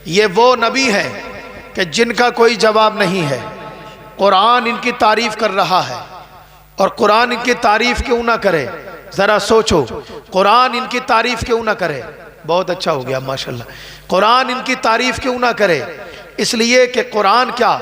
ये वो नबी हैं कि जिनका कोई जवाब नहीं है। कुरान इनकी तारीफ कर रहा है, और कुरान इनकी तारीफ क्यों ना करे? ज़रा सोचो, कुरान इनकी तारीफ क्यों ना करे? बहुत अच्छा हो गया माशाल्लाह। कुरान इनकी तारीफ क्यों ना करे? इसलिए कि कुरान क्या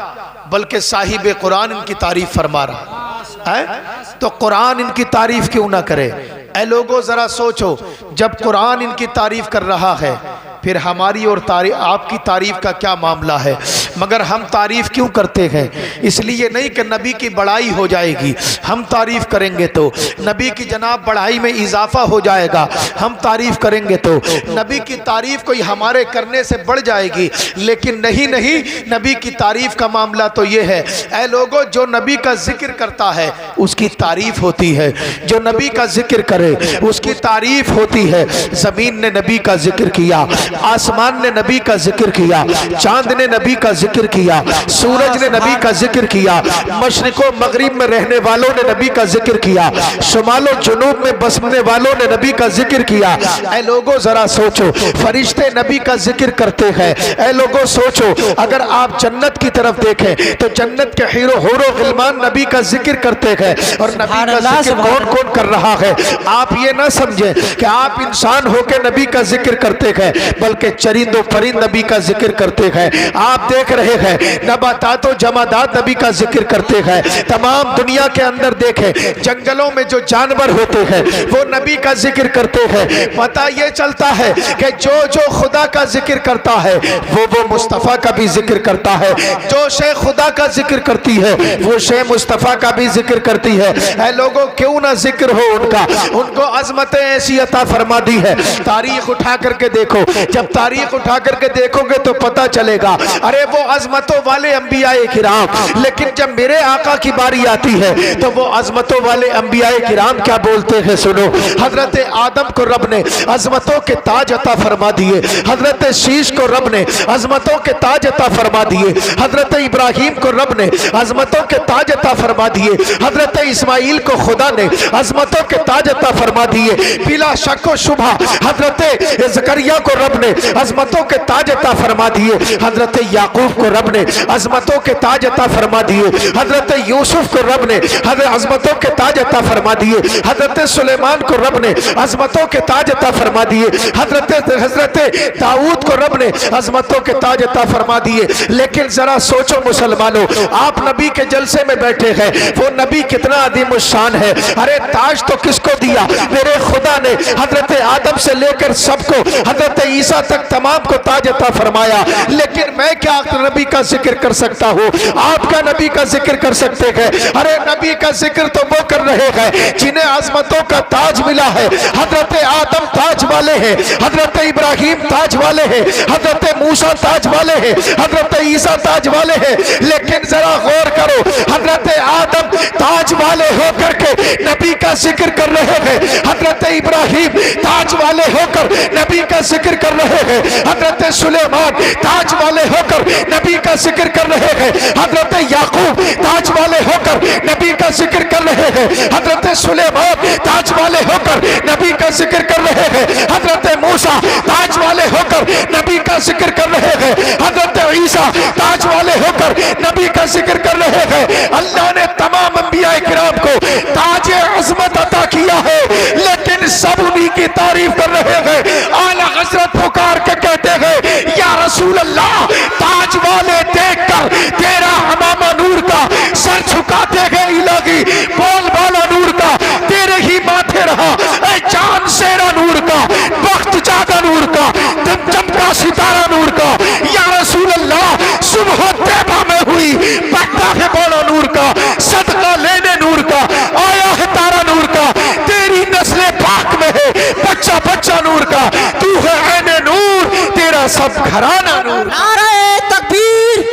बल्कि साहिब कुरान इनकी तारीफ फरमा रहा है, तो कुरान इनकी तारीफ क्यों ना करे? ऐ लोगों ज़रा सोचो, जब कुरान इनकी तारीफ कर रहा है फिर हमारी और आपकी तारीफ का क्या मामला है? मगर हम तारीफ क्यों करते हैं? इसलिए नहीं कि नबी की बढ़ाई हो जाएगी, हम तारीफ करेंगे तो नबी की जनाब बढ़ाई में इजाफा हो जाएगा, हम तारीफ करेंगे तो नबी की तारीफ कोई हमारे करने से बढ़ जाएगी। लेकिन नहीं नहीं, नबी की तारीफ का मामला तो ये है, ऐ लोगों जो नबी का जिक्र करता है उसकी तारीफ होती है, जो नबी का जिक्र करे उसकी तारीफ होती है। ज़मीन ने नबी का जिक्र किया, आसमान ने नबी का जिक्र किया, चांद ने नबी का जिक्र किया, सूरज ने नबी का जिक्र किया, मशरिको मगरिब में रहने वालों ने नबी का जिक्र किया, शुमालो जुनूब में बसने वालों ने नबी का जिक्र किया। ऐ लोगों जरा सोचो, फरिश्ते नबी का जिक्र करते हैं। ऐ लोगों सोचो, अगर आप जन्नत की तरफ देखें तो जन्नत के हीरो होरो गिलमान नबी का जिक्र करते हैं। और नबी का जिक्र कौन कौन कर रहा है? आप ये ना समझें कि आप इंसान होकर नबी का जिक्र करते हैं, बल्कि चरिंदो परिंद नबी का जिक्र करते हैं। आप देख रहे हैं नबातातो जमादात नबी का जिक्र करते हैं। तमाम दुनिया के अंदर देखें, जंगलों में जो जानवर होते हैं वो नबी का जिक्र करते हैं। पता ये चलता है कि जो जो खुदा का जिक्र करता है वो मुस्तफ़ा का भी जिक्र करता है। जो शे खुदा का जिक्र करती है वो शे मुस्तफ़ा का भी जिक्र करती है। ऐ लोगों क्यों ना जिक्र हो उनका, उनको अज़मतें ऐसी अता फरमा दी है। तारीख उठा करके देखो, जब तारीख उठा करके देखोगे तो पता चलेगा, अरे वो अजमतों वाले अंबियाए किराम। लेकिन जब मेरे आका की बारी आती है तो वो अजमतों वाले अंबियाए किराम क्या बोलते हैं? सुनो, हजरत आदम को रब ने अजमतों के ताज अता फरमा दिए, हजरत शीश को रब ने अजमतों के ताज अता फरमा दिए, हजरत इब्राहिम को रब ने अजमतों के ताज अता फरमा दिए, हजरत इस्माइल को खुदा ने अजमतों के ताज अता फरमा दिए। बिला शक व शुबा हजरत ज़करिया को रब ने अजमतों के ताज अता फरमा दिए, हजरत याकूब को रब ने अजमतों के ताज अता फरमा दिए, हजरत यूसुफ को रब ने अजमतों के ताज अता फरमा दिए, हजरत सुलेमान को रब ने अजमतों के ताज अता फरमा दिए, हजरत दाऊद को रब ने अजमतों के ताज अता फरमा दिए। लेकिन जरा सोचो मुसलमानों, आप नबी के जलसे में बैठे हैं, वो नबी कितना अदीम शान है। अरे ताज तो किसको दिया? मेरे खुदा ने हजरत आदम से लेकर सबको, हजरत ईसा तक तमाम को ताज अता फरमाया। लेकिन मैं क्या नबी का जिक्र कर सकता हूँ? आपका नबी का जिक्र कर सकते हैं? अरे नबी का जिक्र तो वो कर रहे हैं जिन्हें अजमतों का ताज मिला है। हजरत आदम ताज वाले हैं, हजरत इब्राहिम ताज वाले हैं, हजरत मूसा ताज वाले हैं, हजरत ईसा ताज वाले हैं। लेकिन जरा गौर करो, हजरत आदम ताज वाले होकर के नबी का जिक्र कर रहे हैं, हजरत इब्राहिम ताज वाले होकर नबी का जिक्र कर रहे हैं, हजरत सुलेमान ताज वाले होकर नबी का जिक्र कर रहे हैं, हजरत याकूब ताज वाले होकर नबी का जिक्र कर रहे हैं, हजरत सुलेमान ताज वाले होकर नबी का जिक्र कर रहे हैं, हजरत मूसा ताज वाले होकर नबी का जिक्र कर रहे हैं, हजरत ईसा ताज वाले होकर नबी का जिक्र कर रहे हैं। अल्लाह ने तमाम अंबिया किराम को ताज अज़मत अता किया है, लेकिन सब उन्हीं की तारीफ कर रहे हैं। आला हजरत पुकार के कहते हैं, या रसूल अल्लाह, ताज वाले देखकर तेरा हमामा नूर का सर झुकाते गए इलाही, बोल बाला नूर का तेरे ही माथे रहा, ऐ चांद सेरा नूर का, वक्त जागा नूर का, दिन चमका सितारा नूर का। या रसूल अल्लाह, सुबह तैबा में हुई बट्टा है बोला नूर का, सदका लेने नूर का, आया है तारा नूर का, तेरी नस्ले पाक में है बच्चा बच्चा नूर का, तू है ऐने नूर, तेरा सब घराना नूर। नाराए तकबीर,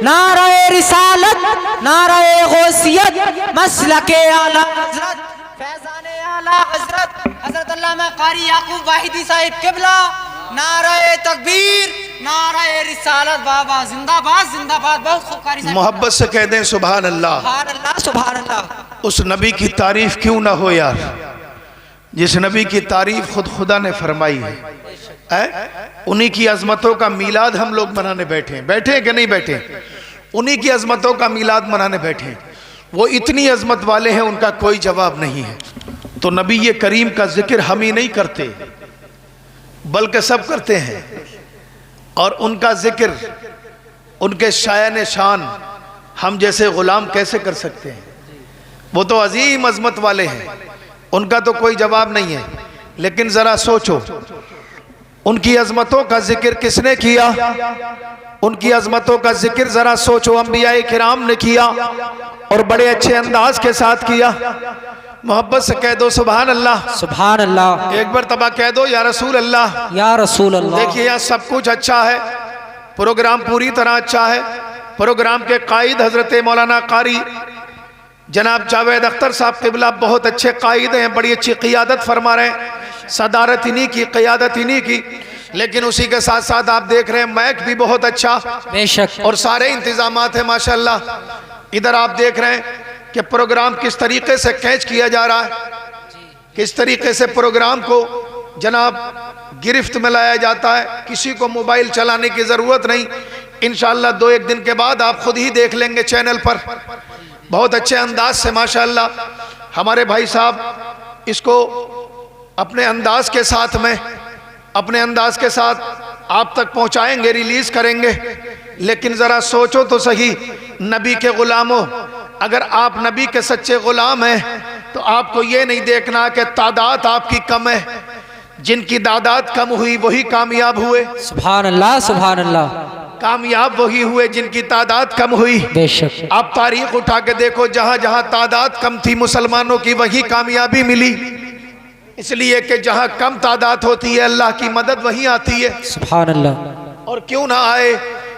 नाराए रिसालत, नाराए गौसियत, मसलके आला हजरत, फैज़ाने आला हजरत, हजरत अल्लामा कारी याकूब वाहिदी साहिब किबला। नाराए तकबीर, नाराए रिसालत, बाबा जिंदाबाद जिंदाबाद। बहुत खूब कारी साहिब, मोहब्बत से कह दें सुभान अल्लाह। सुभान अल्लाह सुभान अल्लाह। उस नबी की तारीफ क्यों ना हो यार? जिस नबी की तारीफ खुद खुदा ने फरमाई है, उन्हीं की अजमतों का मीलाद हम लोग मनाने बैठे हैं। बैठे हैं कि नहीं बैठे? उन्हीं की अजमतों का मीलाद मनाने बैठे हैं। वो इतनी अजमत वाले हैं, उनका कोई जवाब नहीं है। तो नबी ये करीम का जिक्र हम ही नहीं करते, बल्कि सब करते हैं। और उनका जिक्र, उनके शायन शान हम जैसे गुलाम कैसे कर सकते हैं? वो तो अजीम अजमत वाले हैं, उनका तो कोई जवाब नहीं है। लेकिन जरा सोचो, उनकी अजमतों का जिक्र किसने किया? उनकी अजमतों का जिक्र जरा सोचो, अंबिया किराम ने किया और बड़े अच्छे अंदाज के साथ किया। मोहब्बत से कह दो सुभान अल्लाह, सुभान अल्लाह। एक बार तबा कह दो या रसूल अल्लाह, या रसूल अल्लाह। देखिए यहाँ सब कुछ अच्छा है, प्रोग्राम पूरी तरह अच्छा है। प्रोग्राम के कायद हजरत मौलाना कारी जनाब जावेद अख्तर साहब क़िबला बहुत अच्छे कायद हैं, बड़ी अच्छी क़ियादत फरमा रहे हैं, सदारत इन्हीं की, क़ियादत इन्हीं की। लेकिन उसी के साथ साथ आप देख रहे हैं मैक भी बहुत अच्छा, बेशक, और सारे इंतजामात हैं माशाल्लाह। इधर आप देख रहे हैं कि प्रोग्राम किस तरीके से कैच किया जा रहा है, किस तरीके से प्रोग्राम को जनाब गिरफ्त में लाया जाता है। किसी को मोबाइल चलाने की ज़रूरत नहीं। इंशाअल्लाह 2-1 दिन के बाद आप खुद ही देख लेंगे चैनल पर, बहुत अच्छे अंदाज से माशाअल्लाह हमारे भाई साहब इसको अपने अंदाज के साथ में, अपने अंदाज के साथ आप तक पहुंचाएंगे, रिलीज करेंगे। लेकिन ज़रा सोचो तो सही, नबी के ग़ुलामों, अगर आप नबी के सच्चे ग़ुलाम हैं तो आपको ये नहीं देखना कि तादाद आपकी कम है। जिनकी तादाद कम हुई वही कामयाब हुए। सुभान अल्लाह, सुभान अल्लाह। कामयाब वही हुए जिनकी तादाद कम हुई। बेशक आप तारीख उठा के देखो, जहां जहां तादाद कम थी मुसलमानों की, वही कामयाबी मिली। इसलिए कि जहां कम तादाद होती है अल्लाह की मदद वहीं आती है। सुभान अल्लाह। और क्यों ना आए?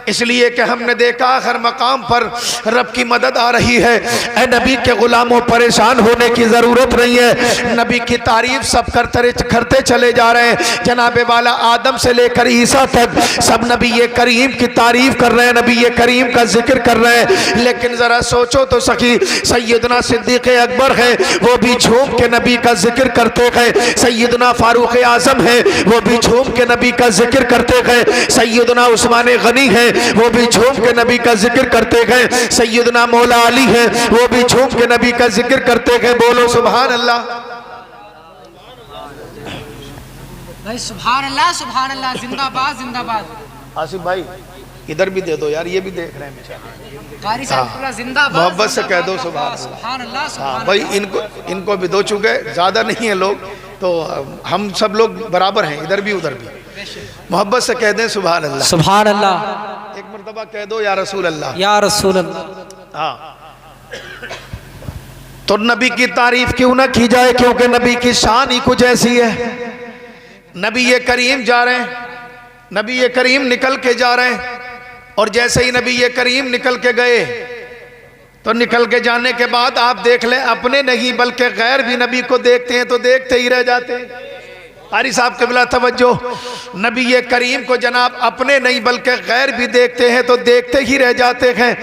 इसलिए कि हमने देखा हर मकाम पर रब की मदद आ रही है। ए नबी के गुलामों, परेशान होने की ज़रूरत नहीं है। नबी की तारीफ सब करते चले जा रहे हैं। जनाबे वाला आदम से लेकर ईसा तक सब नबी ये करीम की तारीफ कर रहे हैं, नबी ये करीम का जिक्र कर रहे हैं। लेकिन ज़रा सोचो तो सही, सैयदना सिद्दीक़ अकबर है, वो भी झूम के नबी का जिक्र करते गए। सैयदना फारूक आज़म है, वो भी झूम के नबी का जिक्र करते गए। सैयदना उस्मान गनी है, वो भी झूम के नबी का जिक्र करते गए। सैयदना मौला अली है, वो भी झूम के नबी का जिक्र करते गए। बोलो सुभान अल्लाह। भाई सुभान अल्लाह, सुभान अल्लाह, जिंदाबाद जिंदाबाद। आसिफ भाई इधर भी दे दो यार, ये भी देख रहे हैं बेचारे। कारी साहब जिंदाबाद, मोहब्बत से कह दो सुभान अल्लाह। हाँ भाई, इनको भी दो, चुके ज़्यादा नहीं है लोग तो हम सब लोग बराबर हैं, इधर भी उधर भी। मोहब्बत से कह दें सुभान अल्लाह, सुभान अल्लाह। एक मर्तबा कह दो या रसूल अल्लाह, या रसूल अल्लाह। हाँ, तो नबी की तारीफ क्यों ना की जाए, क्योंकि नबी की शान ही कुछ ऐसी है। नबी ये करीम जा रहे हैं, नबी ये करीम निकल के जा रहे हैं, और जैसे ही नबी ये करीम निकल के गए तो निकल के जाने के बाद आप देख लें, अपने नहीं बल्कि गैर भी नबी को देखते हैं तो देखते ही रह जाते हैं। कारी साहब क़िबला तवज्जो, नबी ये करीम को जनाब अपने नहीं बल्कि गैर भी देखते हैं तो देखते ही रह जाते हैं।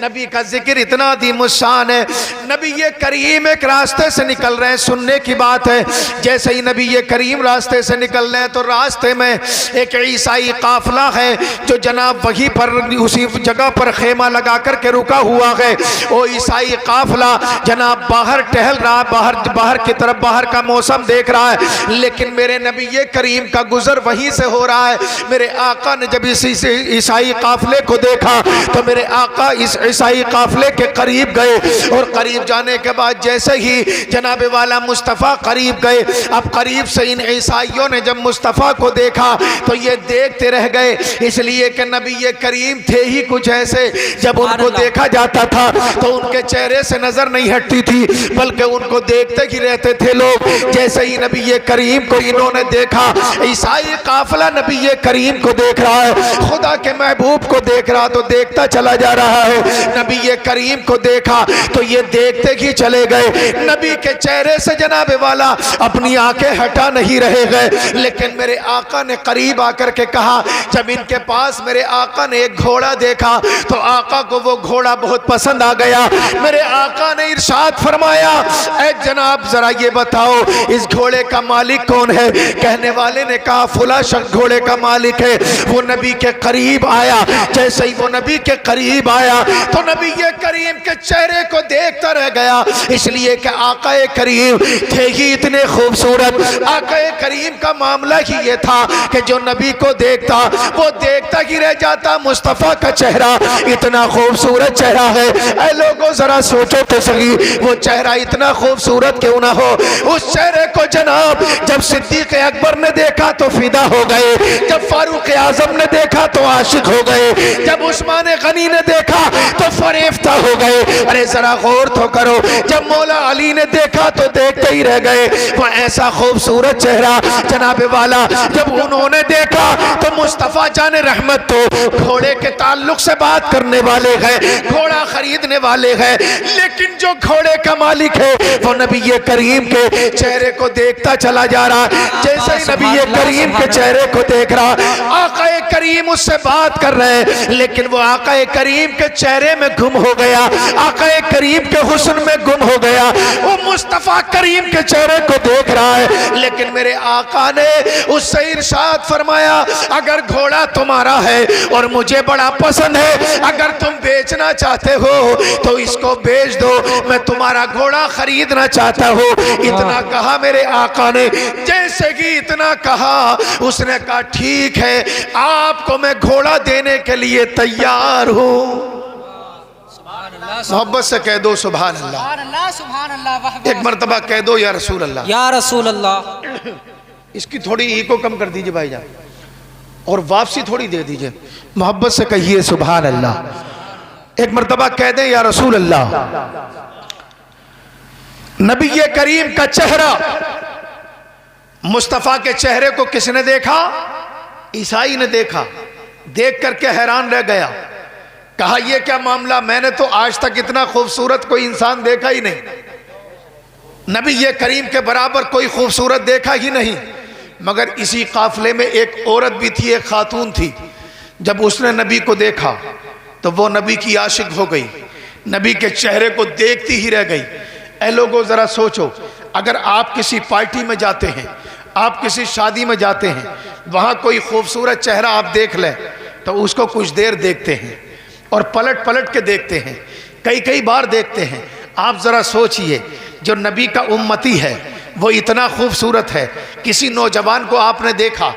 नबी का जिक्र इतना अज़ीम शान है। नबी ये करीम एक रास्ते से निकल रहे हैं, सुनने की बात है। जैसे ही नबी ये करीम रास्ते से निकल रहे हैं तो रास्ते में एक ईसाई काफिला है जो जनाब वहीं पर उसी जगह पर खेमा लगा कर के रुका हुआ है। वो ईसाई काफिला जनाब बाहर टहल रहा, बाहर की तरफ बाहर का मौसम देख रहा है। लेकिन मेरे नबी ये करीम का गुजर वहीं से हो रहा है। मेरे आका ने जब इस ईसाई काफिले को देखा तो मेरे आका इस ईसाई काफिले के करीब गए, और करीब जाने के बाद जैसे ही जनाबे वाला मुस्तफ़ा करीब गए, अब करीब से इन ईसाइयों ने जब मुस्तफ़ा को देखा तो ये देखते रह गए, इसलिए कि नबी ये करीम थे ही कुछ ऐसे। जब उनको देखा जाता था तो उनके चेहरे से नजर नहीं हटती थी, बल्कि उनको देखते ही रहते थे लोग। जैसे ही नबी ये करीम को नबियों ने देखा। ईसाई काफिला नबी करीम को देख रहा है, खुदा के महबूब को देख रहा, तो देखता चला जा रहा है। नबी करीम को देखा तो ये देखते ही चले गए। नबी के चेहरे से जनाब वाला अपनी आंखें हटा नहीं रहे गए। लेकिन मेरे आका ने करीब आकर के कहा, जब इनके पास मेरे आका ने एक घोड़ा देखा तो आका को वो घोड़ा बहुत पसंद आ गया। मेरे आका ने इरशाद फरमाया, ऐ जनाब जरा ये बताओ इस घोड़े का मालिक कौन है? कहने वाले ने कहा, फुला शख्स घोड़े का मालिक है। वो नबी के करीब आया। जैसे ही वो नबी के करीब आया तो नबी ये करीम के चेहरे को देखता रह गया, इसलिए कि आकाए करीम थे ही इतने खूबसूरत। आकाए करीम का मामला ही ये था कि जो नबी को देखता वो देखता ही रह जाता। मुस्तफ़ा का चेहरा इतना खूबसूरत चेहरा है। ऐ लोगों जरा सोचो तो सही, वो चेहरा इतना खूबसूरत क्यों ना हो? उस चेहरे को जनाब जब सिद्दीक अकबर ने देखा तो फिदा हो गए, जब फारूक आजम ने देखा तो आशिक हो गए, जब उस्मान गनी ने देखा तो फरेफ्ता हो गए। अरे जरा गौर तो करो, जब मौला अली ने देखा तो देखते ही रह गए। वो ऐसा खूबसूरत चेहरा जनाब वाला जब उन्होंने देखा तो मुस्तफ़ा जाने रहमत तो घोड़े के ताल्लुक से बात करने वाले हैं, घोड़ा खरीदने वाले हैं, लेकिन जो घोड़े का मालिक है वो नबी करीम के चेहरे को देखता चला जा रहा। जैसे ही नबी करीम के चेहरे को देख रहा, आकाए करीम उससे बात कर रहे हैं, लेकिन वो आकाए करीम के चेहरे में गुम हो गया, आकाए करीम के हुस्न में गुम हो गया। वो मुस्तफ़ा करीम के चेहरे को देख रहा है, लेकिन मेरे आका ने उससे इरशाद फरमाया, अगर घोड़ा तुम्हारा है और मुझे बड़ा पसंद है, अगर तुम बेचना चाहते हो तो इसको बेच दो, मैं तुम्हारा घोड़ा खरीदना चाहता हूँ। इतना कहा मेरे आका ने। जैसे कि इतना कहा उसने कहा, ठीक है आपको मैं घोड़ा देने के लिए तैयार हूँ। मोहब्बत से कह दो सुभान अल्लाह, सुभान अल्लाह। एक मरतबा कह दो या रसूल अल्लाह, या रसूल अल्लाह। इसकी थोड़ी इको कम कर दीजिए भाईजान और वापसी थोड़ी दे दीजिए। मोहब्बत से कहिए सुभान अल्लाह। एक मरतबा कह दें या रसूल अल्लाह। नबी करीम का चेहरा, मुस्तफ़ा के चेहरे को किसने देखा? ईसाई ने देखा। देख करके हैरान रह गया। कहा, यह क्या मामला, मैंने तो आज तक इतना खूबसूरत कोई इंसान देखा ही नहीं, नबी करीम के बराबर कोई खूबसूरत देखा ही नहीं। मगर इसी काफिले में एक औरत भी थी, एक खातून थी। जब उसने नबी को देखा तो वो नबी की आशिक हो गई, नबी के चेहरे को देखती ही रह गई। ऐ लोगों जरा सोचो, अगर आप किसी पार्टी में जाते हैं, आप किसी शादी में जाते हैं, वहाँ कोई खूबसूरत चेहरा आप देख लें तो उसको कुछ देर देखते हैं और पलट पलट के देखते हैं, कई कई बार देखते हैं। आप ज़रा सोचिए, जो नबी का उम्मती है वो इतना खूबसूरत है। किसी नौजवान को आपने देखा,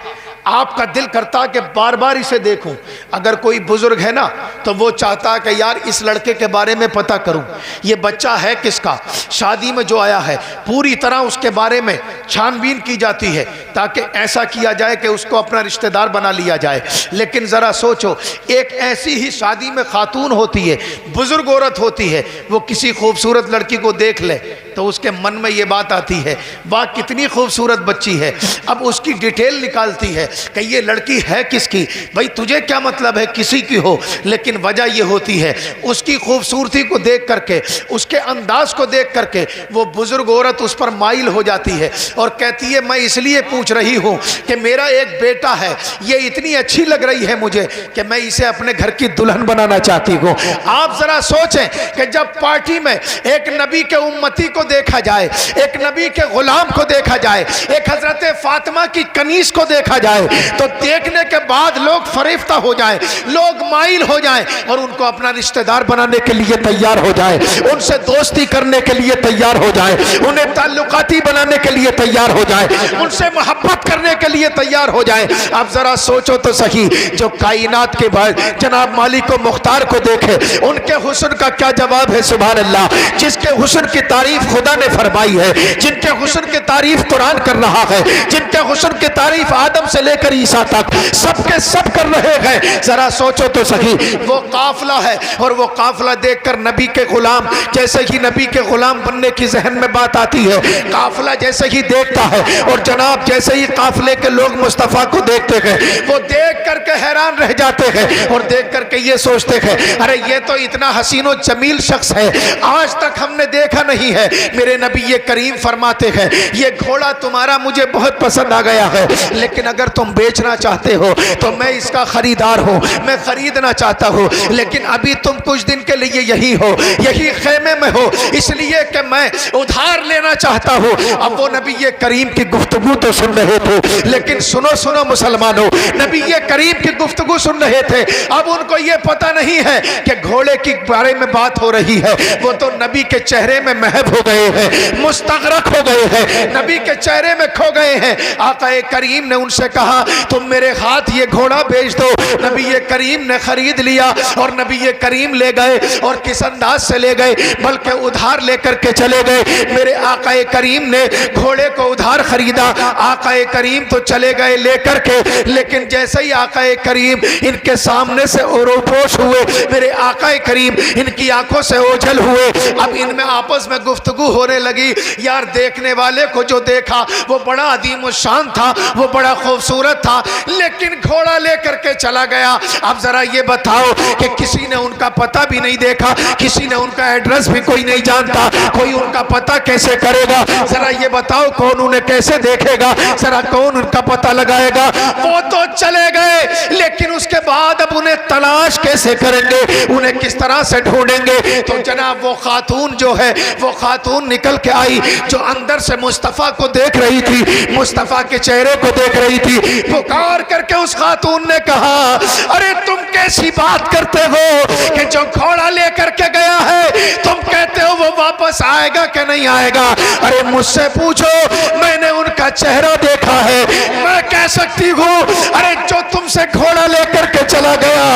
आपका दिल करता कि बार बार इसे देखूं। अगर कोई बुजुर्ग है ना तो वो चाहता है कि यार इस लड़के के बारे में पता करूं, ये बच्चा है किसका, शादी में जो आया है, पूरी तरह उसके बारे में छानबीन की जाती है ताकि ऐसा किया जाए कि उसको अपना रिश्तेदार बना लिया जाए। लेकिन ज़रा सोचो, एक ऐसी ही शादी में खातून होती है, बुजुर्ग औरत होती है, वो किसी खूबसूरत लड़की को देख ले तो उसके मन में ये बात आती है, वाह कितनी खूबसूरत बच्ची है। अब उसकी डिटेल निकालती है कि ये लड़की है किसकी। भाई तुझे क्या मतलब है किसी की हो, लेकिन वजह ये होती है उसकी खूबसूरती को देख करके, उसके अंदाज को देख करके वो बुजुर्ग औरत उस पर माइल हो जाती है और कहती है, मैं इसलिए पूछ रही हूँ कि मेरा एक बेटा है, ये इतनी अच्छी लग रही है मुझे कि मैं इसे अपने घर की दुल्हन बनाना चाहती हूँ। आप जरा सोचें कि जब पार्टी में एक नबी के उम्मती को देखा जाए, एक नबी के गुलाम को देखा जाए, एक हजरत फातिमा की कनीज को देखा जाए, तो देखने के बाद लोग फरेफ्ता हो जाए, लोग माइल हो जाए और उनको अपना रिश्तेदार बनाने के लिए तैयार हो जाए, उनसे दोस्ती करने के लिए तैयार हो जाए, उन्हें ताल्लुकाती बनाने के लिए तैयार हो जाए, उनसे मोहब्बत करने के लिए तैयार हो जाए। अब जरा सोचो तो सही, जो कायनात के बाद जनाब मालिक व मुख्तार को देखे, उनके हुस्न का क्या जवाब है। सुभान अल्लाह। जिसके हुस्न की तारीफ खुदा ने फरमाई है, जिनके हुस्न की तारीफ कुरान कर रहा है, जिनके हुस्न की तारीफ आदम से लेकर ईसा तक सबके सब कर रहे हैं। जरा सोचो तो सही, वो काफिला है और वो काफिला देखकर नबी के गुलाम, जैसे ही नबी के गुलाम बनने की जहन में बात आती है, काफिला जैसे ही देखता है और जनाब जैसे ही काफिले के लोग मुस्तफ़ा को देखते हैं, वो देख करके हैरान रह जाते हैं और देख करके ये सोचते हैं, अरे ये तो इतना हसीन और जमील शख्स है, आज तक हमने देखा नहीं है। मेरे नबी ये करीम फरमाते हैं, ये घोड़ा तुम्हारा मुझे बहुत पसंद आ गया है, लेकिन अगर तुम बेचना चाहते हो तो मैं इसका खरीदार हूँ, मैं खरीदना चाहता हूँ, लेकिन अभी तुम कुछ दिन के लिए यही हो, यही खेमे में हो, इसलिए कि मैं उधार लेना चाहता हूँ। अब वो नबी ये करीम की गुफ्तगू तो सुन रहे थे, लेकिन सुनो सुनो मुसलमानों, नबी ये करीम की गुफ्तगू सुन रहे थे, अब उनको ये पता नहीं है कि घोड़े के बारे में बात हो रही है। वो तो नबी के चेहरे में महब हो गए हैं, मुस्तगरक हो गए हैं, नबी के चेहरे में खो गए हैं। आका करीम ने उनसे कहा, तुम मेरे हाथ ये घोड़ा बेच दो। नबी ये करीम ने खरीद लिया और नबी ये करीम ले गए, और किस अंदाज से ले गए, बल्कि उधार लेकर के चले गए। मेरे आका करीम ने घोड़े को उधार खरीदा, आका करीम तो चले गए लेकर के, लेकिन जैसे ही आका करीम इनके सामने से ओरोपोश हुए, मेरे आका करीम इनकी आंखों से ओझल हुए। अब इनमें आपस में गुफ्तगू होने लगी। यार देखने वाले को जो देखा वो बड़ा अदीम शान था, वो बड़ा खूबसूरत था, लेकिन घोड़ा लेकर के चला गया। अब जरा ये बताओ कि किसी ने उनका पता भी नहीं देखा, किसी ने उनका एड्रेस भी कोई नहीं जानता, कोई उनका पता कैसे करेगा? जरा ये बताओ कौन उन्हें कैसे देखेगा, जरा कौन उनका पता लगाएगा? वो तो चले गए, लेकिन उसके बाद अब उन्हें तलाश कैसे करेंगे, उन्हें किस तरह से ढूंढेंगे? तो जनाब वो खातून जो है, वो खातून निकल के आई जो अंदर से मुस्तफ़ा को देख रही थी, मुस्तफ़ा के चेहरे को देख रही थी। पुकार करके उस खातून ने कहा, अरे तुम कैसी बात करते हो कि जो घोड़ा लेकर के गया है तुम कहते हो वो वापस आएगा कि नहीं आएगा? अरे मुझसे पूछो, मैंने उनका चेहरा देखा है, मैं कह सकती हूँ। अरे जो तुमसे घोड़ा लेकर के चला गया,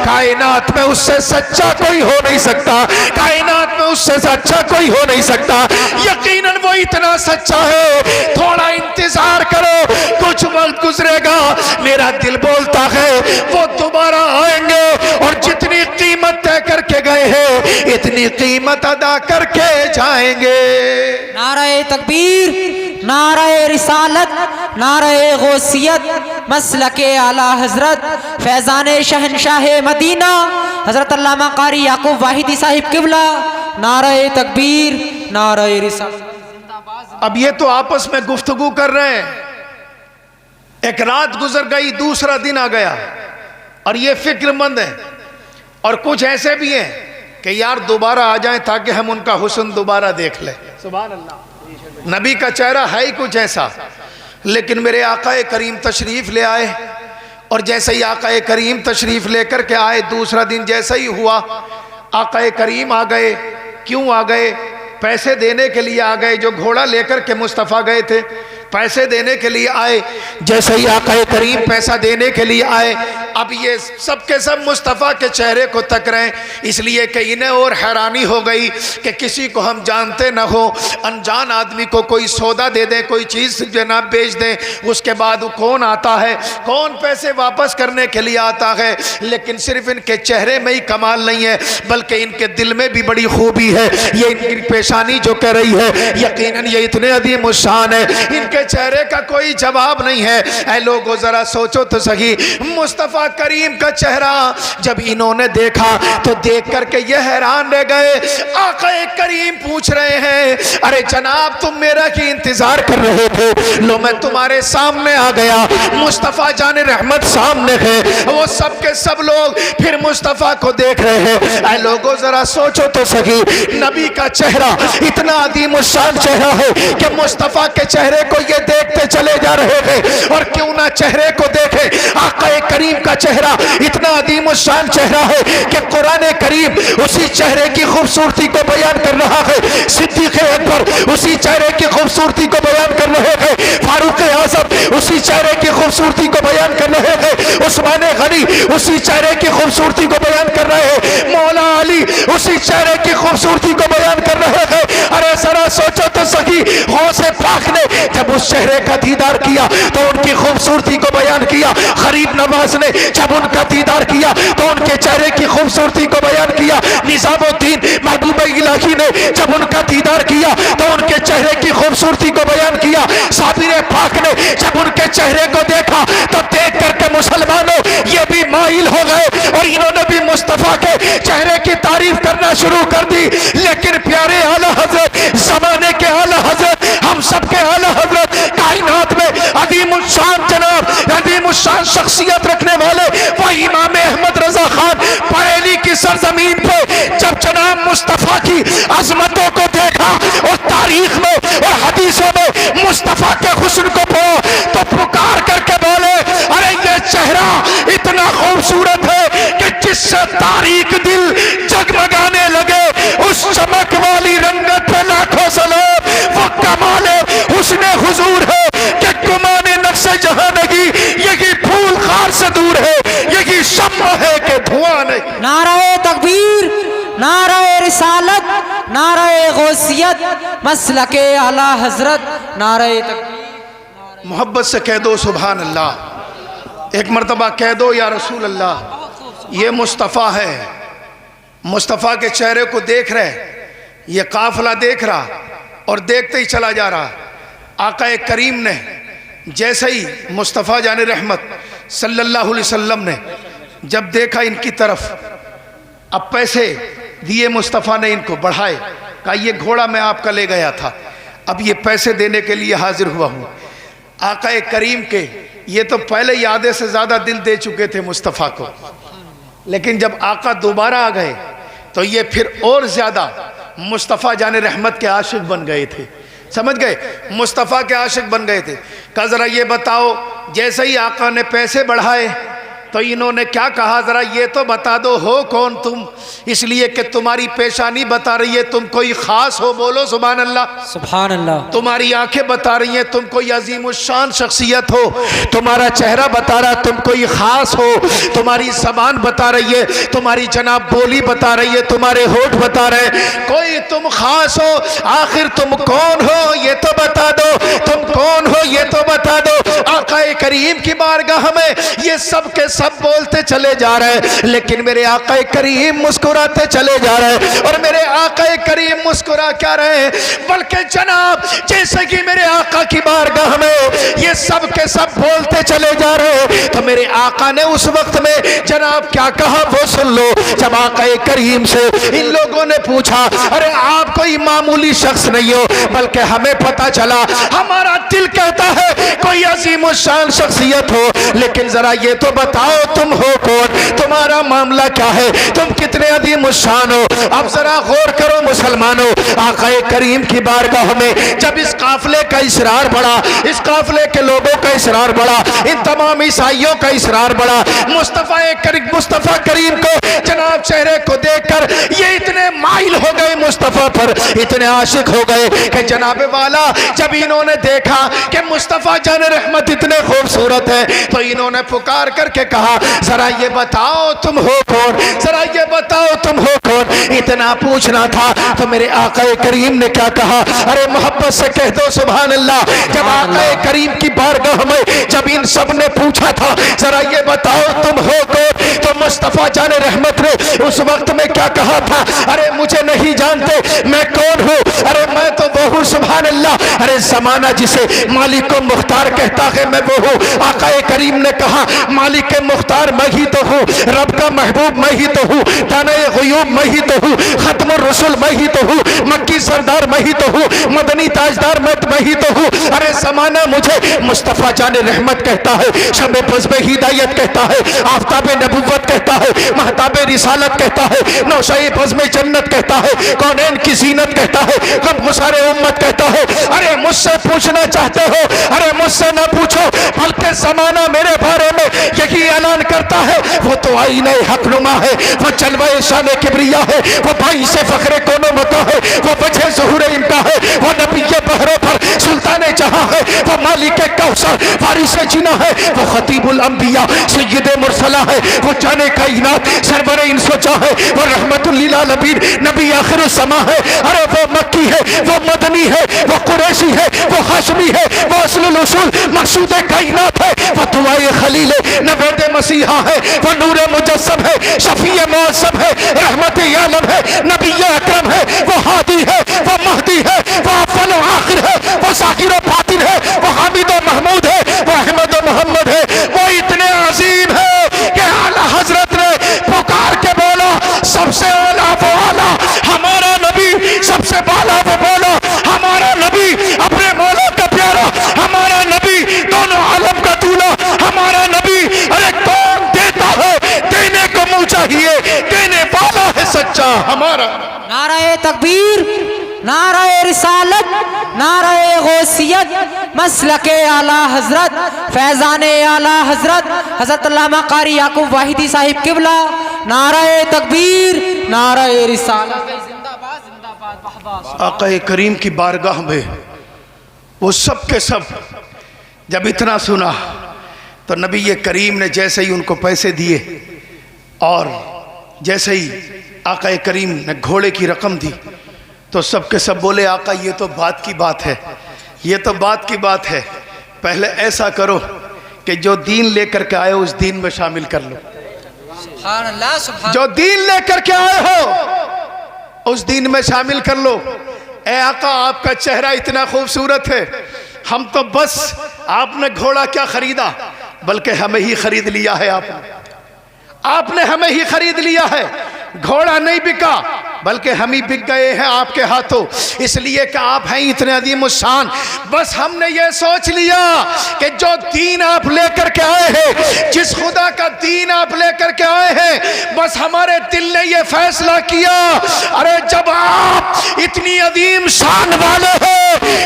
कायनात में उससे सच्चा कोई हो नहीं सकता, कायनात में उससे सच्चा कोई हो नहीं सकता। यकीनन वो इतना सच्चा है, थोड़ा इंतजार करो, कुछ वक्त गुजरेगा, मेरा दिल बोलता है वो दोबारा आएंगे और जितनी कीमत तय करके गए हैं इतनी कीमत अदा करके जाएंगे। नारे तकबीर, नारे रिसालत, नारे गौसियत, मसलके आला हजरत, फैजान शहनशाह मदीना हजरत अल्लामा कारी याकूब वाहिदी साहिब किबला। नारे तकबीर, नारे रिसालत। अब ये तो आपस में गुफ्तगू कर रहे हैं, एक रात गुजर गई, दूसरा दिन आ गया और ये फिक्रमंद है, और कुछ ऐसे भी हैं कि यार दोबारा आ जाएं ताकि हम उनका हुस्न दोबारा देख लें। सुभान अल्लाह, नबी का चेहरा है ही कुछ ऐसा। लेकिन मेरे आका करीम तशरीफ ले आए, और जैसे ही आका करीम तशरीफ लेकर के आए, दूसरा दिन जैसे ही हुआ, आका करीम आ गए। क्यों आ गए? पैसे देने के लिए आ गए। जो घोड़ा लेकर के मुस्तफ़ा गए थे, पैसे देने के लिए आए। जैसे ही आका करीम पैसा देने के लिए आए, अब ये सब के सब मुस्तफ़ा के चेहरे को तक रहे, इसलिए कि इन्हें और हैरानी हो गई कि किसी को हम जानते न हो, अनजान आदमी को कोई सौदा दे दें, कोई चीज़ जनाब बेच दें, उसके बाद वो कौन आता है, कौन पैसे वापस करने के लिए आता है। लेकिन सिर्फ इनके चेहरे में ही कमाल नहीं है, बल्कि इनके दिल में भी बड़ी खूबी है। ये इनकी पेशानी जो कह रही है, यकीनन ये इतने अदीम शान है, इनके चेहरे का कोई जवाब नहीं है। ऐ लोगों जरा सोचो तो सही, मुस्तफ़ा करीम का चेहरा जब इन्होंने देखा तो देख करके ये हैरान रह गए। आका करीम पूछ रहे हैं, अरे जनाब तुम मेरा की इंतजार कर रहे थे, लो मैं तुम्हारे सामने आ गया। मुस्तफ़ा जाने रहमत सामने है, वो सब के सब लोग फिर मुस्तफ़ा को देख रहे हैं। ऐ लोगों जरा सोचो तो सही, नबी का चेहरा इतना अदीम शान चेहरा है कि मुस्तफ़ा के चेहरे को ये देखते चले जा रहे हैं। और क्यों ना चेहरे को देखे, आका करीम का चेहरा इतना अदीम शान चेहरा है कि कुरान करीम उसी चेहरे की खूबसूरती को बयान कर रहा है। सिद्दीक़ अकबर उसी चेहरे की खूबसूरती को बयान कर रहे हैं, फारूक आज़म उसी चेहरे की खूबसूरती को बयान कर रहे हैं, उस्मान गनी उसी चेहरे की खूबसूरती को बयान कर रहे हैं, मौला अली उसी चेहरे की खूबसूरती को बयान कर रहे हैं। अरे जरा सोचो तो सही, खूबसूरती गौसे पाक ने जब उस चेहरे का दीदार किया तो उनकी खूबसूरती को बयान किया। गरीब नवाज ने जब उनका दीदार किया तो उनके चेहरे की खूबसूरती को बयान किया। निजामुद्दीन महबूब इलाही ने जब उनका दीदार किया तो उनके चेहरे की खूबसूरती को बयान किया। साबिर पाक ने जब उनके चेहरे को देखा तो देख करके मुसलमानों ये भी माइल हो गए और इन्होंने भी मुस्तफा के चेहरे की तारीफ करना शुरू कर दी। लेकिन प्यारे आला हजरत, जमाने के आला हजरत, हम सबके आला हजरत, कायनात में अजीमुश्शान जनाब, अजीमुश्शान शख्सियत रखने वाले वो इमाम अहमद रजा खान बरेली की सरजमीन पे जब जनाब मुस्तफा की अजमतों को देखा और तारीख में और हदीसों में मुस्तफा के हुस्न को पढ़ा तो पुकार करके बोले, अरे ये चेहरा इतना खूबसूरत है कि जिससे तारीख दिल जगमगाने लगे। उस चमक वाली रंगत पे लाखों सलाम। वो कमाले हुस्ने हुजूर है कि गुमाने नक्शे जहां नगी, यही फूल खार से दूर है, यही शम्मा है कि धुआं नहीं। नाराए तकबीर, नाराए रिसालत, नाराए गौसियत, मसलके आला हजरत, नाराए तकबीर। मोहब्बत से कह दो सुभान अल्लाह। एक मरतबा कह दो या रसूल अल्लाह। ये मुस्तफ़ा है, मुस्तफ़ा के चेहरे को देख रहे, ये काफिला देख रहा और देखते ही चला जा रहा। आका करीम ने जैसे ही मुस्तफ़ा जाने रहमत सल्लल्लाहु अलैहि वसल्लम ने जब देखा इनकी तरफ, अब पैसे दिए मुस्तफ़ा ने, इनको बढ़ाए, कहा ये घोड़ा मैं आपका ले गया था, अब ये पैसे देने के लिए हाजिर हुआ हूँ। आका करीम के ये तो पहले ही आधे से ज़्यादा दिल दे चुके थे मुस्तफ़ा को, लेकिन जब आका दोबारा आ गए तो ये फिर और ज़्यादा मुस्तफ़ा जाने रहमत के आशिक बन गए थे। समझ गए, मुस्तफ़ा के आशिक बन गए थे। कहा ज़रा ये बताओ, जैसे ही आका ने पैसे बढ़ाए तो इन्होंने क्या कहा, ज़रा ये तो बता दो हो कौन तुम, इसलिए कि तुम्हारी पेशानी बता रही है तुम कोई ख़ास हो। बोलो सुभान अल्लाह, सुभान अल्लाह। तुम्हारी आंखें बता रही हैं तुम कोई अजीमुश्शान शख्सियत हो, तुम्हारा चेहरा बता रहा तुम कोई ख़ास हो, तुम्हारी ज़बान बता रही है, तुम्हारी जनाब बोली बता रही है, तुम्हारे होठ बता रहे हैं कोई तुम ख़ास हो। आखिर तुम कौन हो ये तो बता दो, तुम कौन हो ये तो बता दो। आका करीम की बारगाह में ये सब के सब बोलते चले जा रहे हैं, लेकिन मेरे आका करीम मुस्कुराते चले जा रहे हैं। और मेरे आका करीम मुस्कुरा क्या रहे हैं, बल्कि जनाब जैसे कि मेरे आका की बारगाह में ये सब के सब बोलते चले जा रहे हैं, तो मेरे आका ने उस वक्त में जनाब क्या कहा वो सुन लो। जब आका करीम से इन लोगों ने पूछा, अरे आप कोई मामूली शख्स नहीं हो, बल्कि हमें पता चला, हमारा दिल कहता है कोई अजीमुश्शान शख्सियत हो, लेकिन जरा ये तो बताओ तुम हो कौन, तुम्हारा मामला क्या है, तुम कितने अजीमुश्शान हो। अब जरा गौर करो मुसलमानों, आका करीम की बारगाह में जब इस काफिले का इसरार बढ़ा, इस काफिले के लोगों का इसरार बढ़ा, इन तमाम ईसाइयों का इसरार बढ़ा, मुस्तफ़ा करीम को जनाब चेहरे को देखकर ये इतने माइल हो गए मुस्तफ़ा पर, इतने आशिक हो गए कि जनाब वाला जब इन्होंने देखा कि मुस्तफ़ा जाने रहमत इतने खूबसूरत है, तो इन्होंने पुकार करके कहा, जरा ये बताओ तुम हो कौन, जरा ये बताओ तुम हो कौन। इतना पूछना था तो मेरे आका करीम ने क्या कहा, अरे मोहब्बत से कह दो सुभान अल्लाह। जब आका करीम की बारगाह में जब इन सब ने पूछा था जरा ये बताओ तुम हो कौन, तो मुस्तफ़ा जाने रहमत ने उस वक्त में क्या कहा था, अरे मुझे नहीं जानते मैं कौन हूँ, अरे मैं तो वो हूँ सुभान अल्लाह। अरे जमाना जिसे मालिक को मुख्तार कहता है मैं वो हूँ। आका करीम ने कहा, मालिक के मुख्तार मैं ही तो हूँ, रब का महबूब मैं ही तो हूँ, ताने ग़ुयूब मैं ही तो हूँ, खत्म रसूल मैं ही तो हूँ, मक्की सरदार मैं ही तो हूँ, मदनी ताजदार मैं ही तो हूँ। अरे जमाना मुझे मुस्तफ़ा जाने रहमत कहता है, शब बज़्म हिदायत कहता है, आफ्ताब नबुव्वत कहता है, महताब रिसालत कहता है, नौशाए बज़्म जन्नत कहता है, कौनैन की ज़ीनत कहता है, गम गुसारे उम्मत कहता है। अरे अरे मुझसे पूछना चाहते हो, अरे मुझसे ना पूछो, बल्कि जमाना मेरे बारे में यही ऐलान करता है, वो तो आईने हकनुमा है, वो जलवाए शान किबरिया है, वो भाई से फखरे कोनो मता है, वो वजह ज़ुहूर इनका है, वो नबी बहरों पर सुल्तान जहां है, वो मालिक कौसर वारिस जिना है, वो खतीबुल अंबिया सय्यद मुरसला है, वो जाने कायनात सरवर इंसो जा है, वो रहमतुल लिल आलमीन नबी आखिर समा है। अरे वो मक्की है, वो मदनी है, वो कुरैशी है, वो हाशमी है, वो असलुल उसूल मकसूद कायनात है, वो दुआए खलील नवेद मसीहा है, वो नूर मुजस्सम है, शफी मौसम है, रहमत आलम है, नबी अकरम है, वो हादी है, वो महदी है, वो अव्वल व आखिर है, वो ज़ाहिर व बातिन है, वो हामिद व महमूद है, वो अहमद व मोहम्मद है। वो इतने अजीम है कि आला हजरत ने पुकार के बोला, सबसे आला वो आला हमारा नबी, सबसे बाला वो बोला हमारा नबी, अपने मौला का प्यारा हमारा नबी, दोनों आलम का दूल्हा हमारा नबी। अरे कौन देता है, देने को मुंह चाहिए, देने वाला है सच्चा हमारा। नाराए तकबीर, नाराए रिसालत, नाराए गौसियत, मसलके आला हजरत, फैजाने आला हजरत हजरत अल्लामा कारी याकूब वाहिदी साहिब किबला। नाराए तकबीर, नाराए रिसालत। जिंदाबाद जिंदाबाद। आका करीम की बारगाह में वो सब के सब जब इतना सुना तो नबी करीम ने जैसे ही उनको पैसे दिए और जैसे ही आका करीम ने घोड़े की रकम दी तो सब के सब बोले, आका ये तो बात की बात है, ये तो बात की बात है, पहले ऐसा करो कि जो दीन लेकर के आए उस दीन में शामिल कर लो। सुभान अल्लाह, सुभान। जो दीन लेकर के आए हो उस दीन में शामिल कर लो। ए आका, आपका चेहरा इतना खूबसूरत है, हम तो बस आपने घोड़ा क्या खरीदा बल्कि हमें ही खरीद लिया है। आपने हमें ही खरीद लिया है, घोड़ा नहीं बिका बल्कि हम ही बिक गए हैं आपके हाथों, इसलिए कि आप हैं इतने अजीम शान। बस हमने ये सोच लिया कि जो दीन आप लेकर के आए हैं, जिस खुदा का दीन आप लेकर के आए हैं, बस हमारे दिल ने ये फैसला किया, अरे जब आप इतनी अजीम शान वाले हो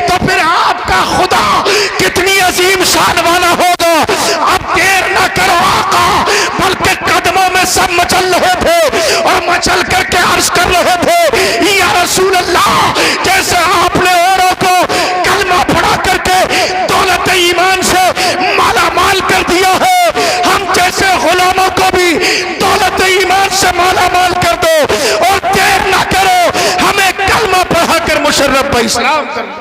तो फिर आपका खुदा कितनी अजीम शान वाला होगा। अब देर ना करो आका, बल्कि कदमों में सब मचल रहे थे और मचल करके अर्ज कर रहे थे, या रसूल अल्लाह, जैसे आपने औरों को कलमा पढ़ा करके दौलत ईमान से माला माल कर दिया है, हम जैसे गुलामों को भी दौलत ईमान से माला माल कर दो और देर ना करो, हमें कलमा पढ़ा कर मुशर्रफ इस्लाम कर।